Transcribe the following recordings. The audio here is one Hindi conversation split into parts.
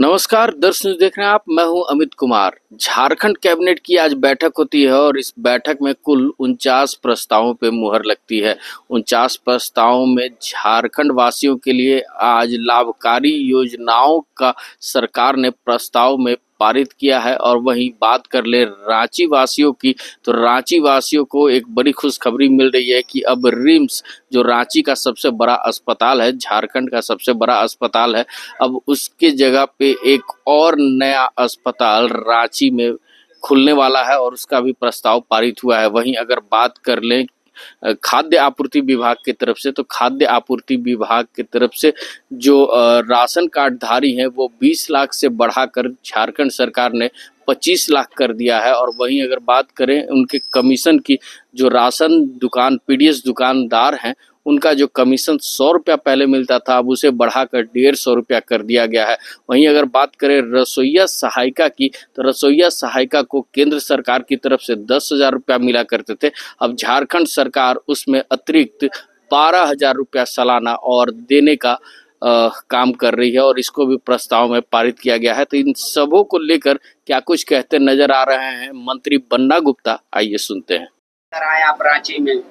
नमस्कार दर्शक देख रहे हैं आप। मैं हूं अमित कुमार। झारखंड कैबिनेट की आज बैठक होती है और इस बैठक में कुल 49 प्रस्तावों पे मुहर लगती है। 49 प्रस्तावों में झारखंड वासियों के लिए आज लाभकारी योजनाओं का सरकार ने प्रस्ताव में पारित किया है। और वहीं बात कर ले रांची वासियों की, तो रांची वासियों को एक बड़ी खुशखबरी मिल रही है कि अब रिम्स, जो रांची का सबसे बड़ा अस्पताल है, झारखंड का सबसे बड़ा अस्पताल है, अब उसके जगह पे एक और नया अस्पताल रांची में खुलने वाला है और उसका भी प्रस्ताव पारित हुआ है। वहीं अगर बात कर लें खाद्य आपूर्ति विभाग की तरफ से, तो खाद्य आपूर्ति विभाग की तरफ से जो राशन कार्ड धारी हैं वो 20 लाख से बढ़ाकर झारखंड सरकार ने 25 लाख कर दिया है। और वहीं अगर बात करें उनके कमीशन की, जो राशन दुकान पीडीएस दुकानदार हैं, उनका जो कमीशन 100 रुपया पहले मिलता था, अब उसे बढ़ाकर 150 रुपया कर दिया गया है। वहीं अगर बात करें रसोइया सहायिका की, तो रसोइया सहायिका को केंद्र सरकार की तरफ से 10,000 रुपया मिला करते थे, अब झारखंड सरकार उसमें अतिरिक्त 12,000 रुपया सालाना और देने का काम कर रही है और इसको भी प्रस्ताव में पारित किया गया है। तो इन सबों को लेकर क्या कुछ कहते नजर आ रहे हैं मंत्री बन्ना गुप्ता, आइए सुनते हैं। आए आप रांची में,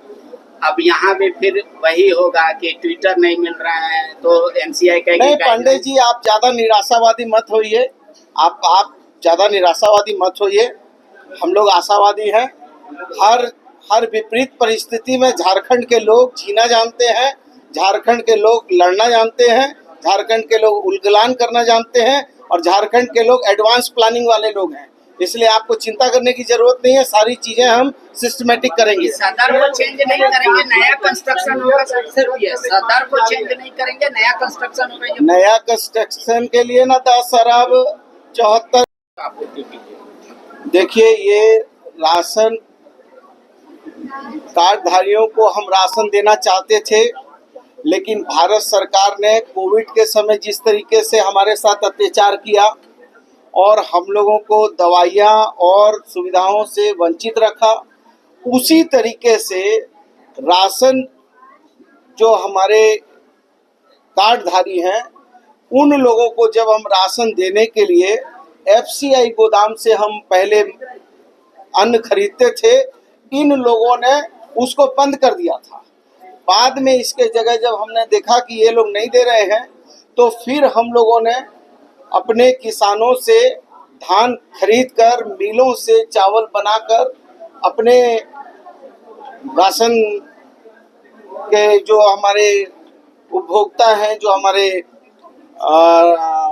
अब यहाँ भी फिर वही होगा कि ट्विटर नहीं मिल रहा है तो एनसीआई कहेगी। नहीं पांडे जी, आप ज्यादा निराशावादी मत होइए। आप ज्यादा निराशावादी मत होइए। हम लोग आशावादी हैं। हर विपरीत परिस्थिति में झारखंड के लोग जीना जानते हैं, झारखंड के लोग लड़ना जानते हैं, झारखंड के लोग उलगलान करना जानते हैं और झारखंड के लोग एडवांस प्लानिंग वाले लोग हैं। इसलिए आपको चिंता करने की जरूरत नहीं है। सारी चीजें हम सिस्टमेटिक करेंगे। सदर को चेंज नहीं करेंगे, नया कंस्ट्रक्शन होगा। सदर को चेंज नहीं करेंगे, नया कंस्ट्रक्शन होगा। नया कंस्ट्रक्शन के लिए ना 10 अरब 74। देखिए, ये राशन कार्डधारियों को हम राशन देना चाहते थे, लेकिन भारत सरकार ने कोविड के समय जिस तरीके से हमारे साथ अत्याचार किया और हम लोगों को दवाइयाँ और सुविधाओं से वंचित रखा, उसी तरीके से राशन जो हमारे कार्डधारी हैं, उन लोगों को जब हम राशन देने के लिए एफसीआई गोदाम से हम पहले अन्न खरीदते थे, इन लोगों ने उसको बंद कर दिया था। बाद में इसके जगह जब हमने देखा कि ये लोग नहीं दे रहे हैं, तो फिर हम लोगों ने अपने किसानों से धान खरीदकर, मिलों से चावल बनाकर, अपने राशन के जो हमारे उपभोक्ता हैं, जो हमारे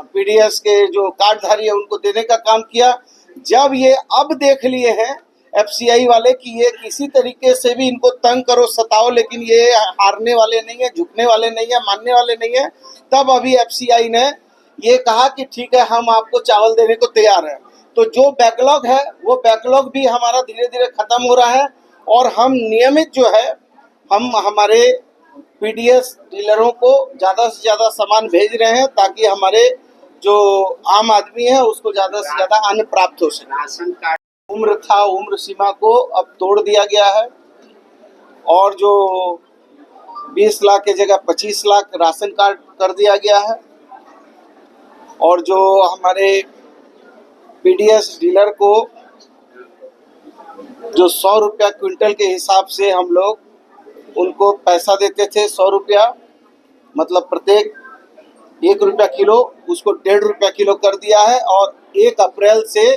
पीडीएस के जो कार्डधारी है, उनको देने का काम किया। जब ये अब देख लिए हैं एफसीआई वाले कि ये किसी तरीके से भी इनको तंग करो, सताओ, लेकिन ये हारने वाले नहीं है, झुकने वाले नहीं है, मानने वाले नहीं है, तब अभी एफसीआई ने ये कहा कि ठीक है, हम आपको चावल देने को तैयार हैं। तो जो बैकलॉग है, वो बैकलॉग भी हमारा धीरे धीरे खत्म हो रहा है और हम नियमित जो है, हम हमारे पीडीएस डीलरों को ज़्यादा से ज़्यादा सामान भेज रहे हैं ताकि हमारे जो आम आदमी है उसको ज़्यादा से ज़्यादा अन्न प्राप्त हो सके। राशन कार्ड उम्र था, उम्र सीमा को अब तोड़ दिया गया है और जो 20 लाख की जगह 25 लाख राशन कार्ड कर दिया गया है। और जो हमारे पीडीएस डीलर को जो 100 रुपया क्विंटल के हिसाब से हम लोग उनको पैसा देते थे, 100 रुपया मतलब प्रत्येक 1 रुपया किलो, उसको 1.5 रुपया किलो कर दिया है और 1 अप्रैल से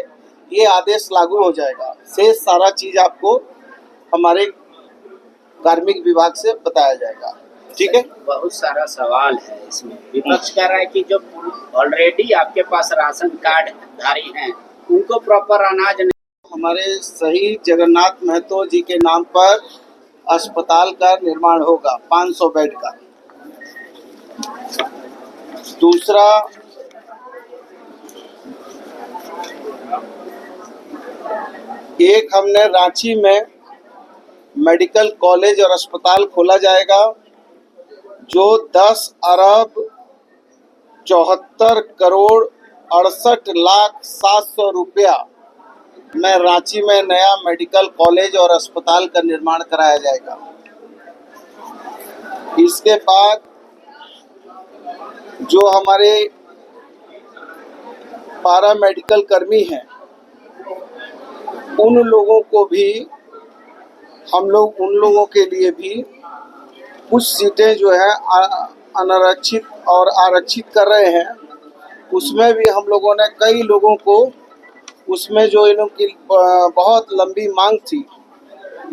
ये आदेश लागू हो जाएगा। शेष सारा चीज आपको हमारे कार्मिक विभाग से बताया जाएगा। ठीक है। बहुत सारा सवाल है इसमें। विपक्ष कह रहा है कि जो ऑलरेडी आपके पास राशन कार्ड धारी हैं, उनको प्रॉपर अनाज नहीं। हमारे शहीद जगन्नाथ महतो जी के नाम पर अस्पताल का निर्माण होगा, 500 बेड का। दूसरा, एक हमने रांची में मेडिकल कॉलेज और अस्पताल खोला जाएगा जो 10 अरब 74 करोड़ 68 लाख 700 रुपया में रांची में नया मेडिकल कॉलेज और अस्पताल का निर्माण कराया जाएगा। इसके बाद जो हमारे पारा मेडिकल कर्मी हैं उन लोगों को भी हम लोग उन लोगों के लिए भी कुछ सीटें जो है अनारक्षित और आरक्षित कर रहे हैं। उसमें भी हम लोगों ने कई लोगों को उसमें जो इन लोगों की बहुत लंबी मांग थी,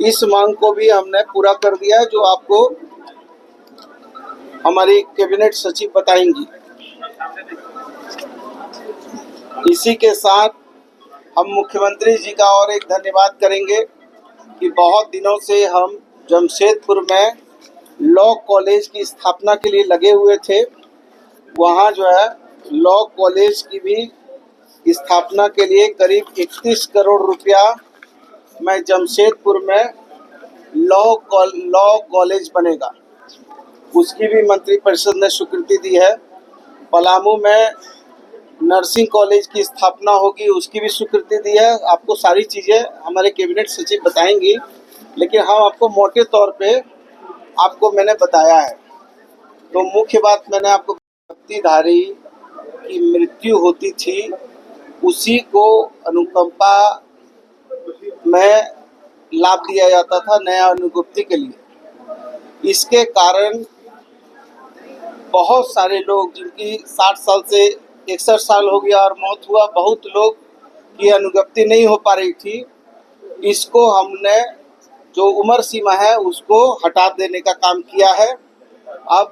इस मांग को भी हमने पूरा कर दिया है, जो आपको हमारी कैबिनेट सचिव बताएंगी। इसी के साथ हम मुख्यमंत्री जी का और एक धन्यवाद करेंगे कि बहुत दिनों से हम जमशेदपुर में लॉ कॉलेज की स्थापना के लिए लगे हुए थे। वहाँ जो है लॉ कॉलेज की भी स्थापना के लिए करीब 31 करोड़ रुपया में जमशेदपुर में लॉ कॉलेज बनेगा, उसकी भी मंत्रिपरिषद ने स्वीकृति दी है। पलामू में नर्सिंग कॉलेज की स्थापना होगी, उसकी भी स्वीकृति दी है। आपको सारी चीज़ें हमारे कैबिनेट सचिव बताएंगी, लेकिन हम आपको मोटे तौर पे आपको मैंने बताया है। तो मुख्य बात मैंने आपको धारी की मृत्यु होती थी, उसी को अनुकंपा में लाभ दिया जाता था नया अनुगुप्ति के लिए। इसके कारण बहुत सारे लोग जिनकी 60 साल से 61 साल हो गया और मौत हुआ, बहुत लोग की अनुगप्ति नहीं हो पा रही थी। इसको हमने जो उम्र सीमा है उसको हटा देने का काम किया है। अब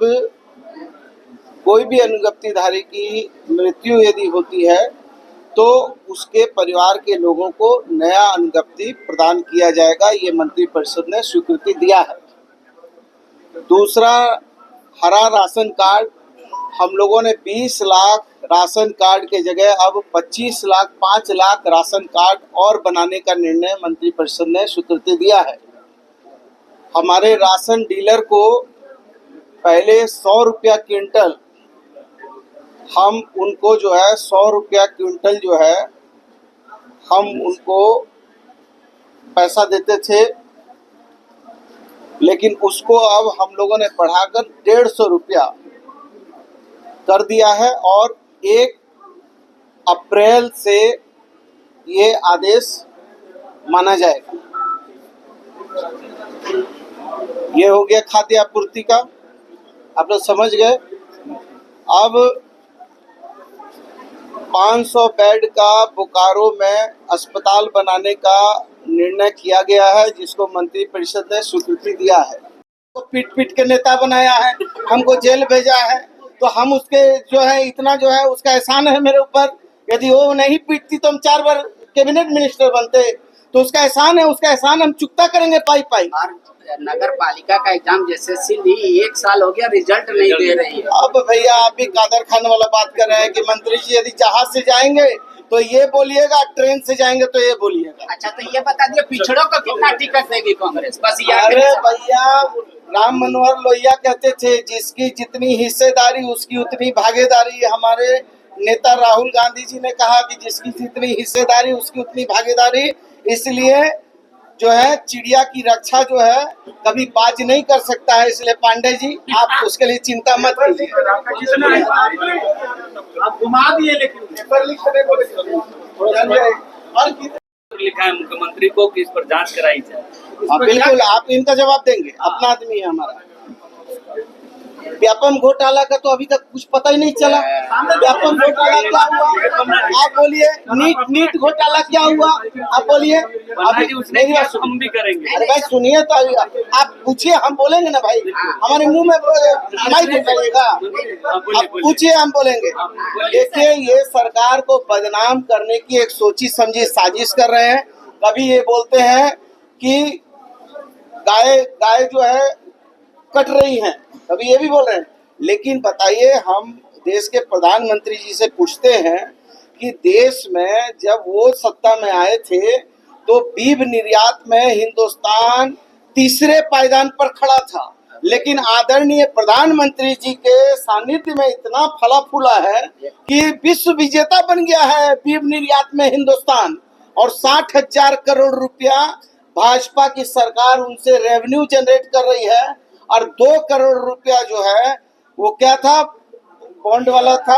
कोई भी अनुगप्तिधारी की मृत्यु यदि होती है तो उसके परिवार के लोगों को नया अनुगप्ति प्रदान किया जाएगा, ये मंत्रिपरिषद ने स्वीकृति दिया है। दूसरा, हरा राशन कार्ड, हम लोगों ने 20 लाख राशन कार्ड के जगह अब 25 लाख 5 लाख राशन कार्ड और बनाने का निर्णय मंत्रिपरिषद ने स्वीकृति दिया है। हमारे राशन डीलर को पहले 100 रुपया क्विंटल, हम उनको जो है 100 रुपया क्विंटल जो है हम उनको पैसा देते थे, लेकिन उसको अब हम लोगों ने बढ़ाकर 150 रुपया कर दिया है और 1 अप्रैल से ये आदेश माना जाएगा। ये हो गया खाद्य आपूर्ति का, आप लोग समझ गए। अब 500 बेड का बोकारो में अस्पताल बनाने का निर्णय किया गया है, जिसको मंत्रिपरिषद ने स्वीकृति दिया है। तो पीट पीट के नेता बनाया है, हमको जेल भेजा है, तो हम उसके जो है इतना जो है उसका एहसान है मेरे ऊपर। यदि वो नहीं पीटती तो हम 4 बार कैबिनेट मिनिस्टर बनते, तो उसका एहसान है, उसका एहसान हम चुकता करेंगे पाई पाई। नगर पालिका का एग्जाम जैसे ली 1 साल हो गया, रिजल्ट नहीं दे रही है। अब भैया आप भी कादर खान वाला बात कर रहे हैं कि मंत्री जी यदि जहाज से जाएंगे तो ये बोलिएगा, ट्रेन से जाएंगे तो ये बोलिएगा। अच्छा, तो ये बता दिए पिछड़ों को कितना टिकट देगी कांग्रेस? बस ये। अरे भैया, राम मनोहर लोहिया कहते थे जिसकी जितनी हिस्सेदारी उसकी उतनी भागीदारी। हमारे नेता राहुल गांधी जी ने कहा कि जिसकी जितनी हिस्सेदारी उसकी उतनी भागीदारी। इसलिए जो है चिड़िया की रक्षा जो है कभी बाज नहीं कर सकता है। इसलिए पांडे जी आप उसके लिए चिंता मत कीजिए। आप घुमा दिए, लेकिन पेपर लिखने को लिखा है मुख्यमंत्री को कि इस पर जांच कराई जाए। बिल्कुल, आप इनका जवाब देंगे, अपना आदमी है हमारा। व्यापम घोटाला का तो अभी तक कुछ पता ही नहीं चला। व्यापम घोटाला क्या हुआ आप बोलिए, नीट घोटाला क्या हुआ आप बोलिए। अभी मेरी बात हम भी करेंगे। अरे भाई सुनिए तो, अभी आप पूछिए, हम बोलेंगे ना भाई, हमारे मुंह में माइक उठाइएगा, आप पूछिए हम बोलेंगे। देखिए, ये सरकार को बदनाम करने की एक सोची समझी साजिश कर रहे हैं। कभी ये बोलते हैं कि गाय जो है कट रही हैं, कभी ये भी बोल रहे हैं। लेकिन बताइए, हम देश के प्रधानमंत्री जी से पूछते हैं कि देश में जब वो सत्ता में आए थे तो बीफ निर्यात में हिंदुस्तान तीसरे पायदान पर खड़ा था, लेकिन आदरणीय प्रधानमंत्री जी के सानिध्य में इतना फला फूला है कि विश्व विजेता बन गया है बीफ निर्यात में हिंदुस्तान। और 60,000 करोड़ रुपया भाजपा की सरकार उनसे रेवेन्यू जनरेट कर रही है। और 2 करोड़ रुपया जो है वो क्या था, बॉन्ड वाला था,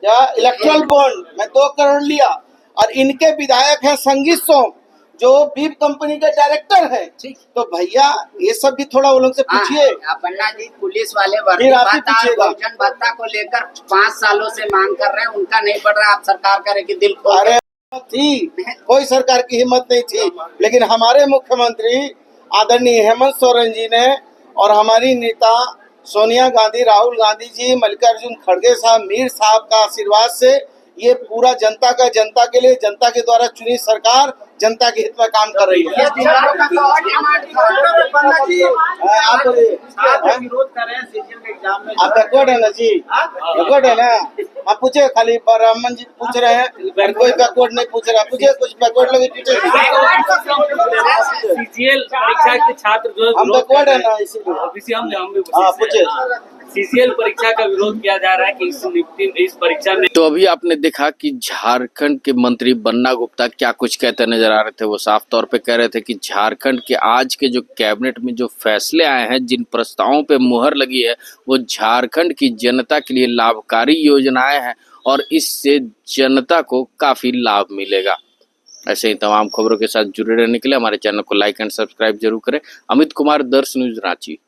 या इलेक्ट्रल बॉन्ड में 2 करोड़ लिया, और इनके विधायक हैं संगीत सोम जो बीप कंपनी के डायरेक्टर हैं। तो भैया ये सब भी थोड़ा वो लोग से पूछिए। पन्ना जी, पुलिस वाले वर्दी फिर आप ही भत्ता और पूछिएगा। भोजन भत्ता को लेकर 5 सालों से मांग कर रहे हैं, उनका नहीं बढ़ रहा। आप सरकार करे कि दिल खोल अरे थी, कोई सरकार की हिम्मत नहीं थी, लेकिन हमारे मुख्यमंत्री आदरणीय हेमंत सोरेन जी ने और हमारी नेता सोनिया गांधी, राहुल गांधी जी, मल्लिकार्जुन खड़गे साहब, मीर साहब का आशीर्वाद से ये पूरा जनता के लिए, जनता के द्वारा चुनी सरकार जनता के हित में काम कर रही है। आप बोलिए, विरोध कर रहे हैं सीजीएल के एग्जाम में। आप बैकवर्ड है ना जी, बैकवर्ड है ना। आप पूछे, खाली ब्राह्मण जी पूछ रहे हैं, और कोई बैकवर्ड नहीं पूछ रहा। पूछे कुछ बैकवर्ड लोग पूछे। सीजीएल परीक्षा के छात्र जो हम बैकवर्ड है ना, इसीलिए। हम भी हाँ पूछे। सीजीएल परीक्षा का विरोध किया जा रहा है कि इस परीक्षा में। तो अभी आपने देखा कि झारखंड के मंत्री बन्ना गुप्ता क्या कुछ कहते नजर आ रहे थे। वो साफ तौर पे कह रहे थे कि झारखंड के आज के जो कैबिनेट में जो फैसले आए हैं, जिन प्रस्तावों पे मुहर लगी है, वो झारखंड की जनता के लिए लाभकारी योजनाएं हैं और इससे जनता को काफी लाभ मिलेगा। ऐसे ही तमाम खबरों के साथ जुड़े रहने के लिए हमारे चैनल को लाइक एंड सब्सक्राइब जरूर करें। अमित कुमार, दर्श न्यूज, रांची।